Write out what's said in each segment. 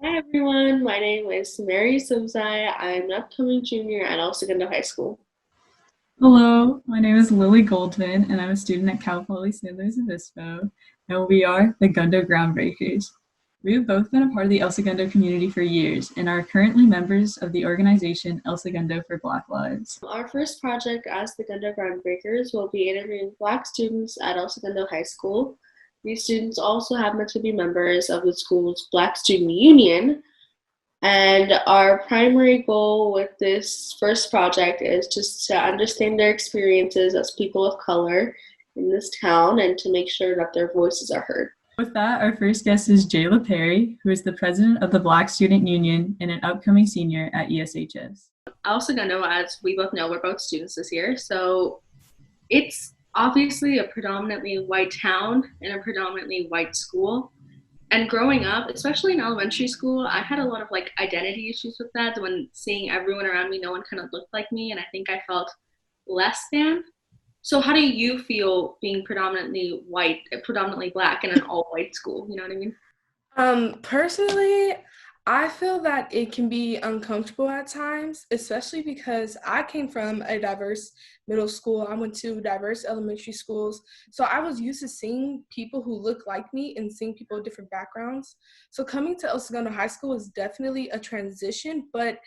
Hi everyone, my name is Mary Simzai. I'm an upcoming junior at Segundo High School. Hello, my name is Lily Goldman, and I'm a student at Cal Poly San Luis Obispo, and we are the Gundo Groundbreakers. We have both been a part of the El Segundo community for years and are currently members of the organization El Segundo for Black Lives. Our first project as the Gundo Groundbreakers will be interviewing Black students at Segundo High School. These students also happen to be members of the school's Black Student Union, and our primary goal with this first project is just to understand their experiences as people of color in this town and to make sure that their voices are heard. With that, our first guest is Jalah Perry, who is the president of the Black Student Union and an upcoming senior at ESHS. Segundo, as we both know, we're both students this year, so it's obviously a predominantly white town and a predominantly white school. And growing up, especially in elementary school, I had a lot of like identity issues with that. When seeing everyone around me, no one kind of looked like me, and I think I felt less than. So how do you feel being predominantly white, predominantly black in an all-white school? You know what I mean? Personally, I feel that it can be uncomfortable at times, especially because I came from a diverse middle school. I went to diverse elementary schools. So I was used to seeing people who look like me and seeing people with different backgrounds. So coming to El Segundo High School is definitely a transition, but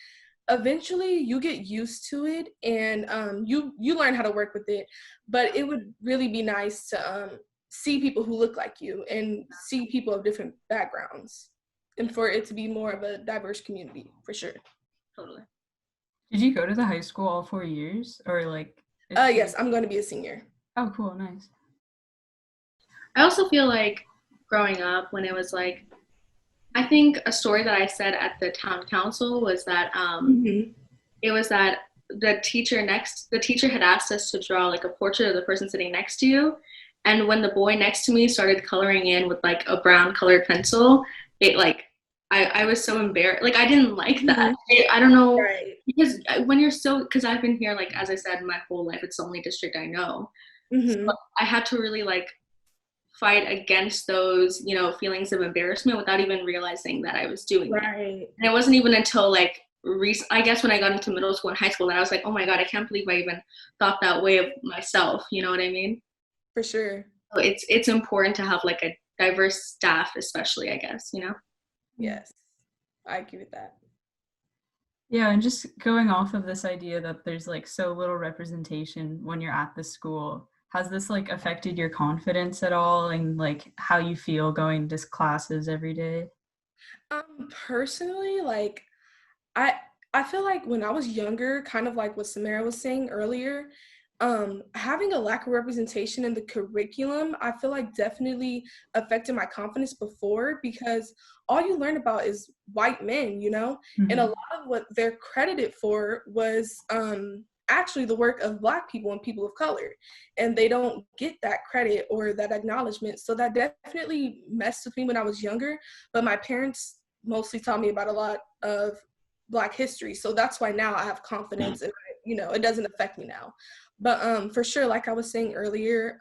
eventually you get used to it and you learn how to work with it. But it would really be nice to see people who look like you and see people of different backgrounds and for it to be more of a diverse community for sure. Totally. Did you go to the high school all 4 years, or like? Yes, I'm going to be a senior. Oh, cool, nice. I also feel like growing up when it was like, I think a story that I said at the town council was that it was that the teacher had asked us to draw like a portrait of the person sitting next to you, and when the boy next to me started coloring in with like a brown colored pencil, it like I was so embarrassed. Like I didn't like that. I don't know, Right. because when you're so, because I've been here like, as I said, my whole life, it's the only district I know. So I had to really like fight against those, feelings of embarrassment without even realizing that I was doing it. Right. And it wasn't even until like I guess when I got into middle school and high school that I was like, oh my God, I can't believe I even thought that way of myself. You know what I mean? For sure. So it's important to have like a diverse staff, especially, I guess. Yes, I agree with that. Yeah, and just going off of this idea that there's like so little representation when you're at the school, has this like affected your confidence at all and like how you feel going to classes every day? Personally, like I I feel like when I was younger, kind of like what Samara was saying earlier, having a lack of representation in the curriculum, I feel like definitely affected my confidence before because all you learn about is white men, and a Mhm. lot of what they're credited for was actually the work of Black people and people of color, and they don't get that credit or that acknowledgement. So that definitely messed with me when I was younger, but my parents mostly taught me about a lot of Black history, so that's why now I have confidence and it doesn't affect me now. But for sure, like I was saying earlier,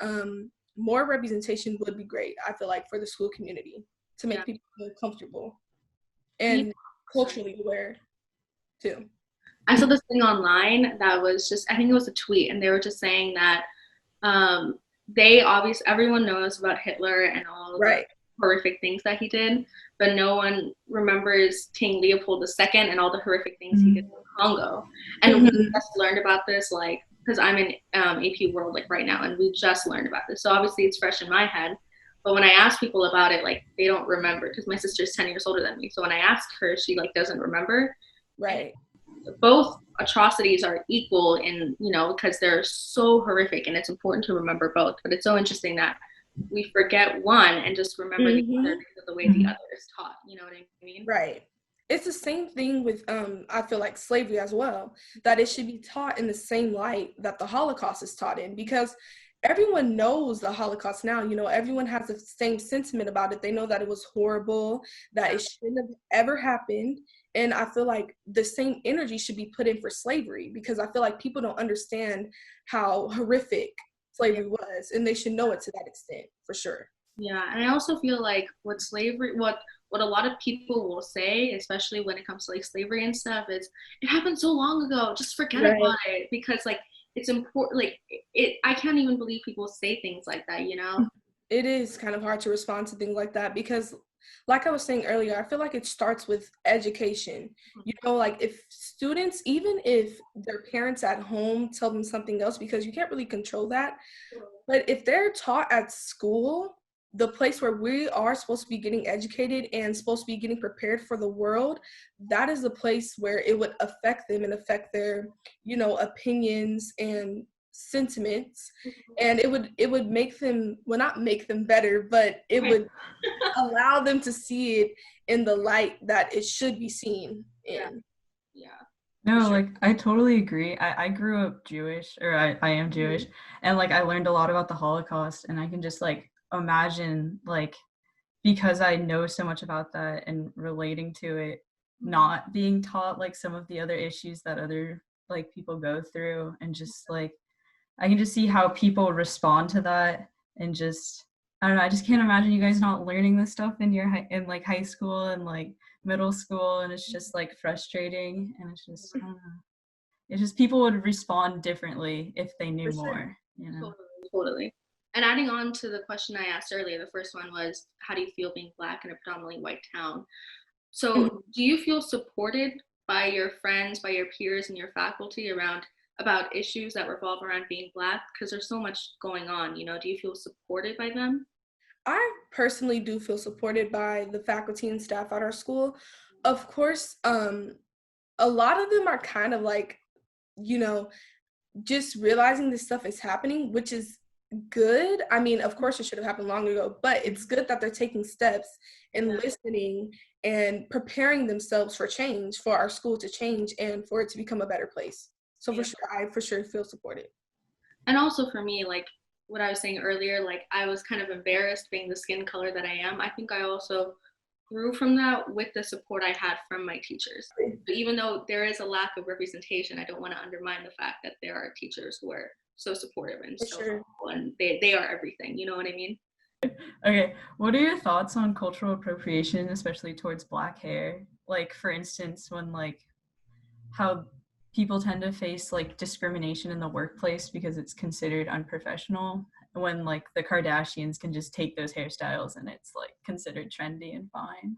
more representation would be great, I feel like, for the school community to Yeah. make people feel comfortable Yeah. and culturally aware too. I saw this thing online that was just, I think it was a tweet, and they were just saying that um, everyone knows about Hitler and all the Right. horrific things that he did, but no one remembers King Leopold II and all the horrific things he did in Congo. And we Mhm. just learned about this, like, because I'm in AP World like right now, and we just learned about this. So obviously it's fresh in my head. But when I ask people about it, like they don't remember because my sister's 10 years older than me. So when I ask her, she like doesn't remember. Right. Both atrocities are equal in, because they're so horrific, and it's important to remember both. But it's so interesting that we forget one and just remember the other Mhm. because of the way the Mhm. other is taught. You know what I mean? Right. It's the same thing with I feel like slavery as well, that it should be taught in the same light that the Holocaust is taught in, because everyone knows the Holocaust now. Everyone has the same sentiment about it. They know that it was horrible, that it shouldn't have ever happened. And I feel like the same energy should be put in for slavery, because I feel like people don't understand how horrific Yeah. slavery was, and they should know it to that extent for sure. Yeah, and I also feel like what what a lot of people will say, especially when it comes to like slavery and stuff, is it happened so long ago, just forget Right. about it, because like it's important. Like it I can't even believe people say things like that, you know. It is kind of hard to respond to things like that because, like I was saying earlier, I feel like it starts with education. You know, like if students, even if their parents at home tell them something else, because you can't really control that, but if they're taught at school, the place where we are supposed to be getting educated and supposed to be getting prepared for the world, that is the place where it would affect them and affect their, opinions and sentiments. And it would make them, well, not make them better, but it Right. would allow them to see it in the light that it should be seen Yeah. in. Yeah. For No, sure. like I totally agree. I grew up Jewish, or I am Jewish, and like I learned a lot about the Holocaust, and I can just like imagine, like, because I know so much about that and relating to it, not being taught like some of the other issues that other like people go through, and just like I can just see how people respond to that, and just I don't know, I just can't imagine you guys not learning this stuff in your in like high school and like middle school, and it's just like frustrating, and it's just I don't know. It's just people would respond differently if they knew For sure. more, you know. Totally, totally. And adding on to the question I asked earlier, the first one was, how do you feel being Black in a predominantly white town? So, Mhm. do you feel supported by your friends, by your peers, and your faculty around about issues that revolve around being Black? Because there's so much going on, you know. Do you feel supported by them? I personally do feel supported by the faculty and staff at our school. Of course, a lot of them are kind of like, you know, just realizing this stuff is happening, which is good. I mean, of course, it should have happened long ago, but it's good that they're taking steps and Yeah, listening and preparing themselves for change, for our school to change and for it to become a better place. So for yeah. sure, I for sure feel supported. And also for me, like what I was saying earlier, like I was kind of embarrassed being the skin color that I am. I think I also grew from that with the support I had from my teachers. But even though there is a lack of representation, I don't want to undermine the fact that there are teachers who are so supportive and For so sure. helpful, and they are everything. You know what I mean? Okay, what are your thoughts on cultural appropriation, especially towards Black hair? Like, for instance, when like how people tend to face like discrimination in the workplace because it's considered unprofessional, when like the Kardashians can just take those hairstyles and it's like considered trendy and fine.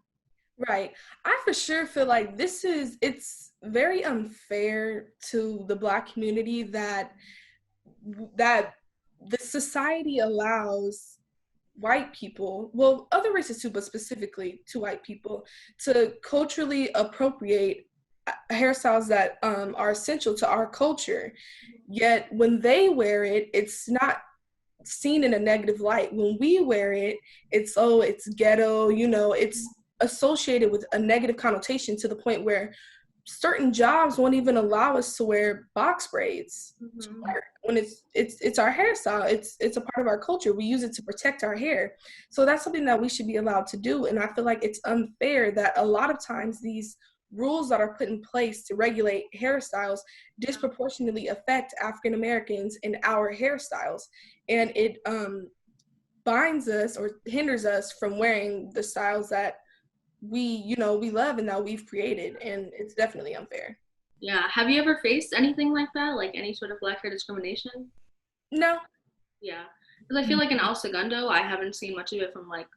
Right. I for sure feel like it's very unfair to the Black community that the society allows white people, well, other races too, but specifically to white people, to culturally appropriate hairstyles that are essential to our culture. Yet when they wear it, it's not seen in a negative light. When we wear it, it's ghetto, it's associated with a negative connotation to the point where certain jobs won't even allow us to wear box braids to Mm-hmm. work when it's our hairstyle. It's a part of our culture. We use it to protect our hair. So that's something that we should be allowed to do. And I feel like it's unfair that a lot of times these rules that are put in place to regulate hairstyles disproportionately affect African Americans in our hairstyles. And it binds us or hinders us from wearing the styles that we love and that we've created, and it's definitely unfair. Yeah. Have you ever faced anything like that, like any sort of Black hair discrimination? No. Yeah, because I feel like in El Segundo, I haven't seen much of it from like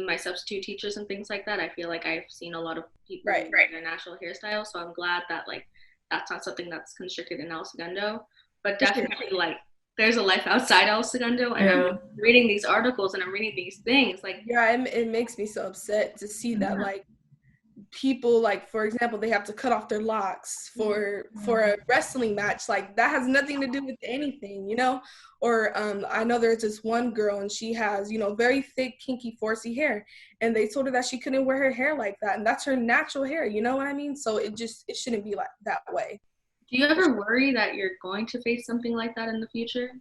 my substitute teachers and things like that. I feel like I've seen a lot of people Right. wearing their natural hairstyle, so I'm glad that like that's not something that's constricted in El Segundo. But For sure. definitely, like there's a life outside El Segundo, and I'm Yeah. reading these articles and I'm reading these things. Like, Yeah, it makes me so upset to see that, Mhm. like, people, like, for example, they have to cut off their locks for a wrestling match. Like, that has nothing to do with anything. Or I know there's this one girl and she has very thick, kinky, 4C hair, and they told her that she couldn't wear her hair like that, and that's her natural hair. You know what I mean? So it shouldn't be like that way. do you ever worry that you're going to face something like that in the future?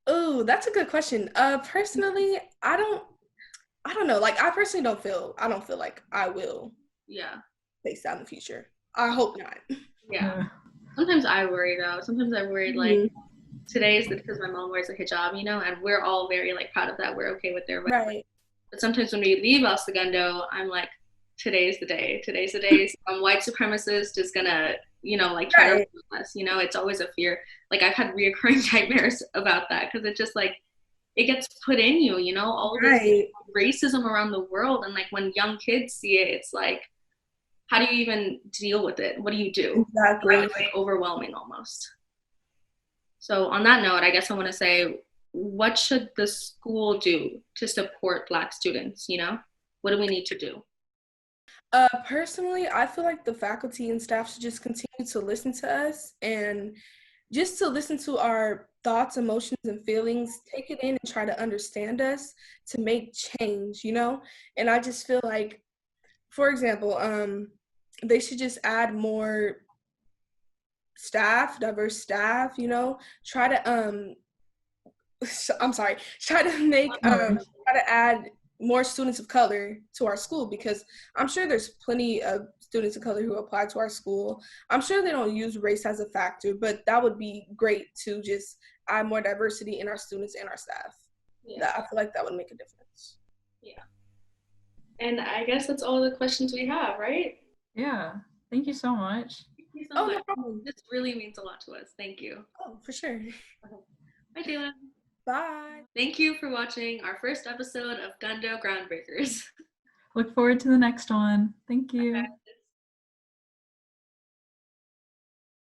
Oh, that's a good question. Personally, I don't know. Like, I don't feel like I will Yeah, face that in the future. I hope not. yeah. Yeah. Sometimes I worry though. Sometimes I worried like Mhm. today is because my mom wears a hijab, you know, and we're all very like proud of that. We're okay with their Right. But sometimes when we leave El Segundo, I'm like, today's the day. Today's the day. Some white supremacist is gonna, like try to Right. remove us. It's always a fear. Like I've had reoccurring nightmares about that because it just like it gets put in you, all this Right. racism around the world. And like when young kids see it, it's like, how do you even deal with it? What do you do? Exactly. It's like overwhelming almost. So on that note, I guess I want to say, what should the school do to support Black students? What do we need to do? Personally, I feel like the faculty and staff should just continue to listen to us and just to listen to our thoughts, emotions, and feelings, take it in and try to understand us to make change, And I just feel like, for example, they should just add more staff, diverse staff, try to I'm sorry, try to make try to add more students of color to our school, because I'm sure there's plenty of students of color who apply to our school. I'm sure they don't use race as a factor, but that would be great to just add more diversity in our students and our staff. Yeah. I feel like that would make a difference. Yeah. And I guess that's all the questions we have, right? Yeah. Thank you so much. Thank you so Oh, much. no problem. This really means a lot to us. Thank you. Oh, for sure. Bye, Jalah. Bye. Thank you for watching our first episode of Gundo Groundbreakers. Look forward to the next one. Thank you. Okay.